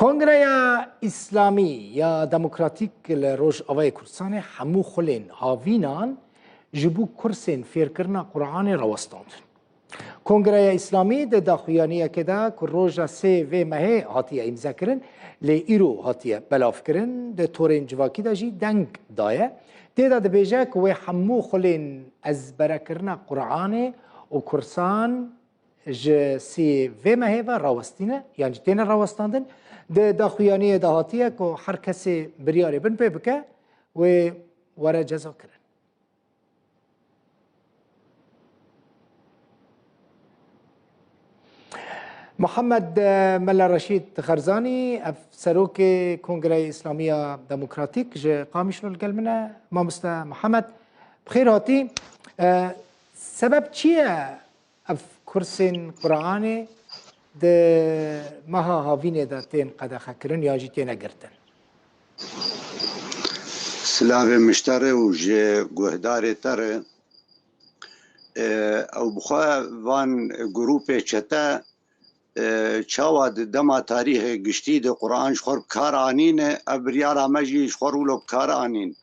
کنگره اسلامی یا دموکراتیک لروج آوای کردستان همو خلین هاوینان جبو کرسین فیرکرنا قرآن روستاند. کنگره اسلامی ده داخویانیه که ده که روژا سه و مهه هاتیه امضا کرن لی ایرو هاتیه بلاف کرن ده تورین جواکی ده جی دنگ دایه ده ده بیجه که وی همو خلین از برکرنا قرآن و کرسان سی و مهه و راوستینه یعنی تین راوستاندن ده داخویانیه ده هاتیه که هر کسی بریاری بن پی بکه و وره جزا کرن. محمد ملا رشید خرزانی سروک کنگره اسلامی دموکراتیک جه قامشنو القلمنا ما مستا محمد بخير هاتي سبب چیه اف کرسین قرآن ده مها هاوینه ده تین قده خکرن یا جی تین اگرتن سلاف مشتره و جه گوهداره تره او بخواه وان گروپ چته چاوا دما تاریخ گشتی ده قرآن شخور بکار آنین ابریارا مجی شخور ولو بکار آنین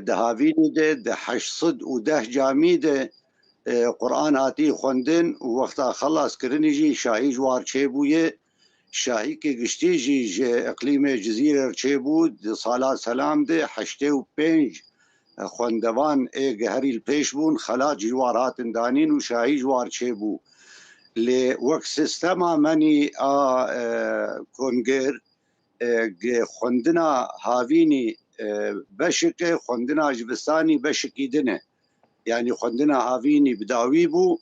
ده هاوینی ده 810 جامی ده قرآن آتی خوندن و وقتا خلاص کرنی جی شاهی جوار چه بویه شاهی که گشتی جی اقلیم جزیره چه بود سالات سلام ده 85 خوندوان گهری الپیش بون خلا جوارات دانین و شاهی جوار چه بو لی وقت سیستما منی کنگر خوندنا هاوینی بشک خوندنا جبستانی بشکی دنه یعنی خوندنا هاوینی بداوی بو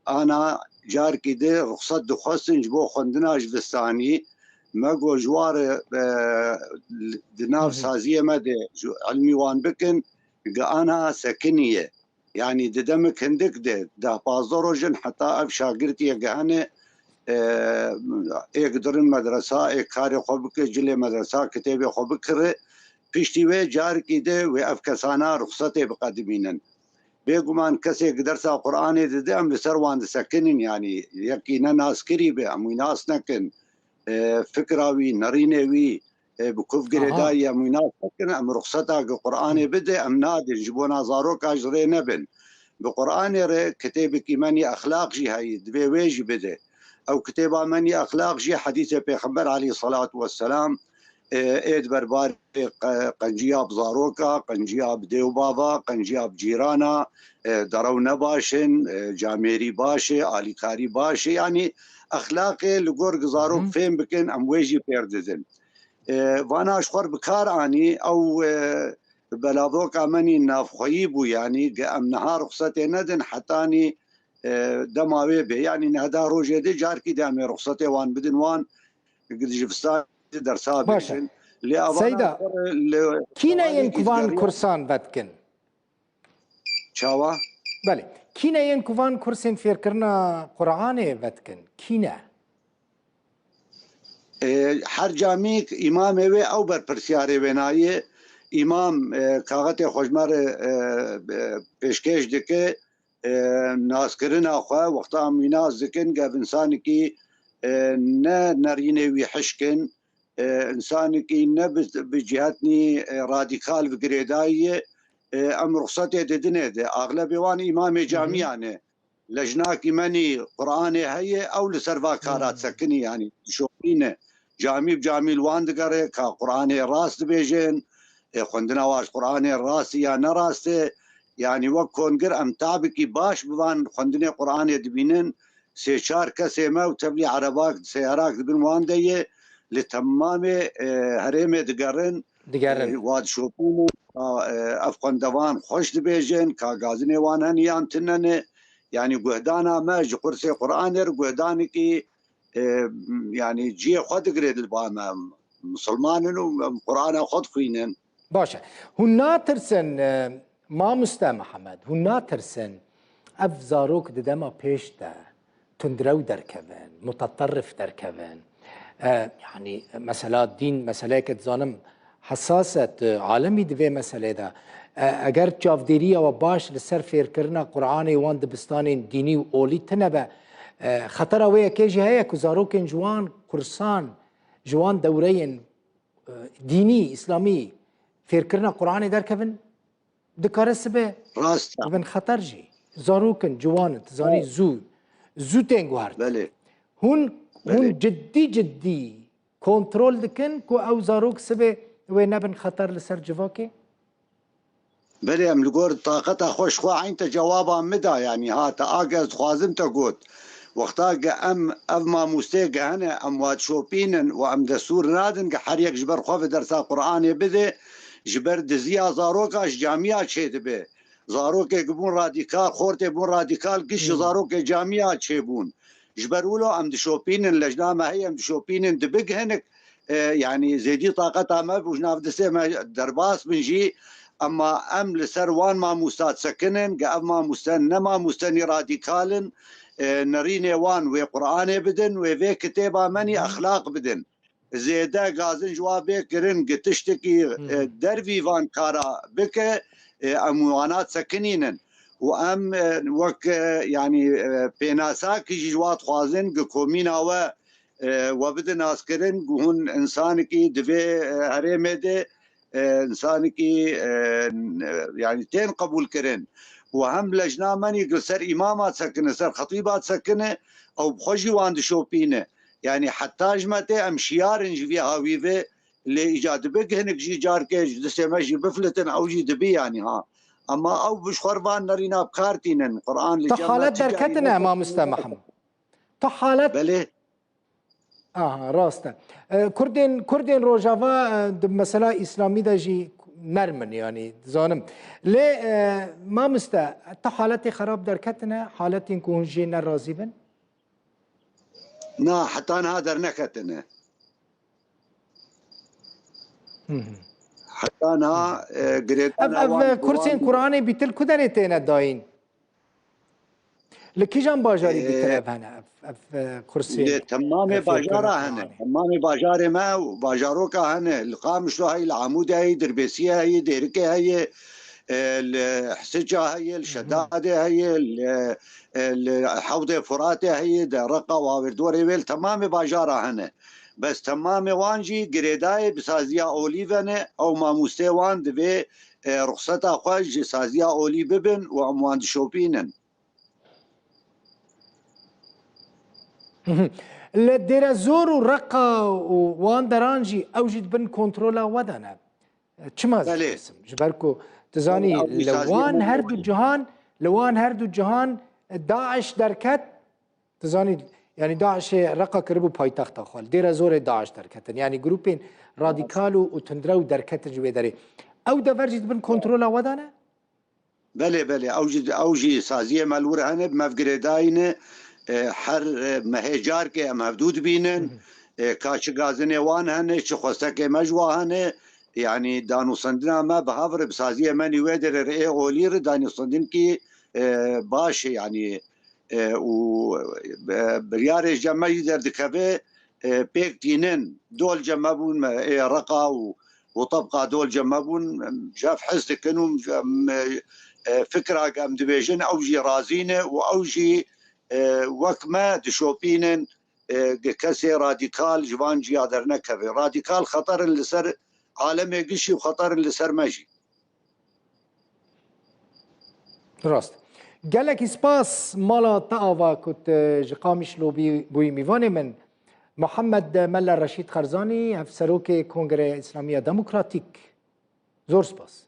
انا جار کی ده رخصت دخواستن جبو خوندنا جبستانی مگو جوار دناو سازیه مده علمی وان بکن انا سکنیه يعني دمك هندك ده بازروجن حتى اف شاگردی گهنه يقدرن مدرسه كاري خوبك جلي مدرسه كتاب خوبك پشتی و جار کی ده و اف کسانا رخصت بقدمینن بيگمان کسی درس قرآن ده ام لسر وان سکنن يعني يقينا ناس قريبه ام ناس نكن فكراوي نرينوي بكوف قرداي ام ناس نكن ام رخصتا قرآن بده ام نادر جبونا زاروك اجري نبن بقرآن ره كتاب كيماني اخلاق جي هاي دبي ويجي بده او كتاب ماني اخلاق جي حديث پیغمبر عليه الصلاه والسلام ايد بربار قنجياب زاروكا قنجياب ديو بابا قنجياب جيرانا درو نباشن جاميري باشي علي كاري باشي يعني اخلاقي لغور زاروك فين بكن ام ويجي بيردزن وانا اشخر بكار اني او بلاذوك امني نافخيب يعني ام نهار رخصتي ندن حتاني دماوي به يعني هذا روجي دي جاركي دامي رخصتي وان بدن وان قد جفستان درسا بيشن سيدا كينا ينكوان كورسان باتكن چاوا بله كينا ينكوان كورسين فيركرنا قرآن باتكن كينا هر جاميك امام وي او بر پرسياري ونايه امام کاغت خوشمر پیشکش دکه ناس کرنا خو وقتا میناز دکن گف انسان کی نه نرینه وی حشکن انسان کی نه بجهتنی رادیکال بگریدای ام رخصت ددنه ده اغلب وان امام جامعانه لجنا کی منی قران هي او لسروا کارات سکنی يعني شوینه جامع جامع وان دگره کا قران راست بیجن خوندنا واش قرآن راسي یا نراسته يعني وكونگر ام تابكي باش بوان خوندنا قرآن دبينن سي چار کسي ما وتبلي عرباك سياراك دبن وان ديه لتمام هرم دگرن واد شوپون افغان دوان خوش دبيجن كا غازني وان هنيان تنن يعني قهدانا ما قرسي قرآن قهداني كي يعني جي خود قريد الباما مسلمانن وقرآن خود خوينن باشه هون ناترسن ما مستا محمد هون ناترسن اف زاروك دما پیش ده تندرو دركبن متطرف دركبن يعني مسألة دين مسألة كتزانم حساسة عالمي دوي مسألة ده اگر چافديرية و باش لسر فير کرنا قرآن وان دبستان ديني و اولي تنبه خطر ويا كيجي هيا كزاروك جوان قرصان جوان دورين ديني إسلامي فيركرنا قرآن دركبن دكار سبه راستا بن خطر جي زاروكن جوان تزاني زو تنگوارد بله هون بله. جدي كنترول دكن كو او زاروك سبه وين بن خطر لسر جواكي بله ام لگور طاقت خوش خو عین جوابا مدا يعني هاتا اگز خوازم تا گوت وقتا ام ما مستيق هنا اموات شوبين وام دستور نادن حريق جبر خوف درس قرآن بده جبر دزيا زاروكا جامعة شيد به زاروك يقبون راديكال خورت يبون راديكال قش زاروك جامعة شيبون جبرولو ام دشوبين اللجنة ما هي ام دشوبين دبق هنك يعني زيدي طاقتها ما بوجناف دسي درباس بنجي اما ام لسر وان ما مستاد سكنن قام ما مستن نما مستني راديكالن نريني وان وي قرآن بدن وي كتابة مني أخلاق بدن زيدا غازن جوابي كرن قتشتكي دربي وان كارا بك أموانات سكنينن وأم وك يعني بيناساك جوات خوازن كومينا وبدن أسكرن هون إنسانكي دفي هريمي إنسانكي يعني تين قبول كرن وهم لجنة مني سر إمامات سكنه سر خطيبات سكنه أو بخوشي واند شوبينه يعني حتى جمته أم شيارن جي هاويفه اللي إيجاد بك هنك جي جاركيج دسي ماشي بفلتن أو جي دبي يعني ها أما أو بش خربان نرينا بكارتين قرآن لجمع تحالات دركتنا أمام أستاذ محمد تحالات بله راسته كردين روجافا مسألة إسلامي دا جي نرمن يعني زانم ليه ما مستا تا حالتي خراب دركتنا حالتي نكون جينا رازيبن نا حتى أنا هذا نكتنا حتى أنا قريت أنا كرسين قرآني بيتل كدريتين داين لكي جان باجاري بيتل هنا كرسين تمام باجارة هنا تمام باجارة ما وباجاروكا هنا القامش هاي العمودة هاي دربيسية هاي ديركة هاي الحسجة هاي الشدادة هاي الحوضة فراتة هاي درقة واوردوري ويل تمام باجارة هنا بس تمام وانجي قريداي بسازيا أوليفنا أو ما مستوان دبي رخصتا خوش سازيا أولي ببن وأموان شوبينن لدير زور ورقة وان درانجي أوجد بن كنترولا ودنا چما زيسم جبركو تزاني لوان هردو جهان داعش دركت تزاني يعني داعش رقة كربو بايتخت خال دير زور داعش دركتن يعني جروبين راديكالو وتندرو دركت جوي داري أو دفرجد بن كنترولا ودنا بله أوجي سازية مالورة هنا بمفقري داينه هر مهجار که محدود بینن کاش گازنه وان هنه چه خواسته که مجوا هنه يعني دانو صندنا ما بهافر بسازيه ماني ويدر رئي اولير دانو صندن کی باش يعني و بريار جمع يدر دكبه بيك دينن دول جمعون رقا وطبقه دول جمعون شاف حس كانوا فكره قام دبيجن اوجي رازينه واوجي وكما دشوبينن كسي راديكال جوان جيادر نكفي راديكال خطر اللي سر عالمي قشي وخطر اللي سر ماشي راست قالك سباس مالا تاوا كنت جقامش لو بوي ميفاني من محمد ملا رشيد خرزاني افسروك كونغري اسلاميه ديمقراطيك زور سباس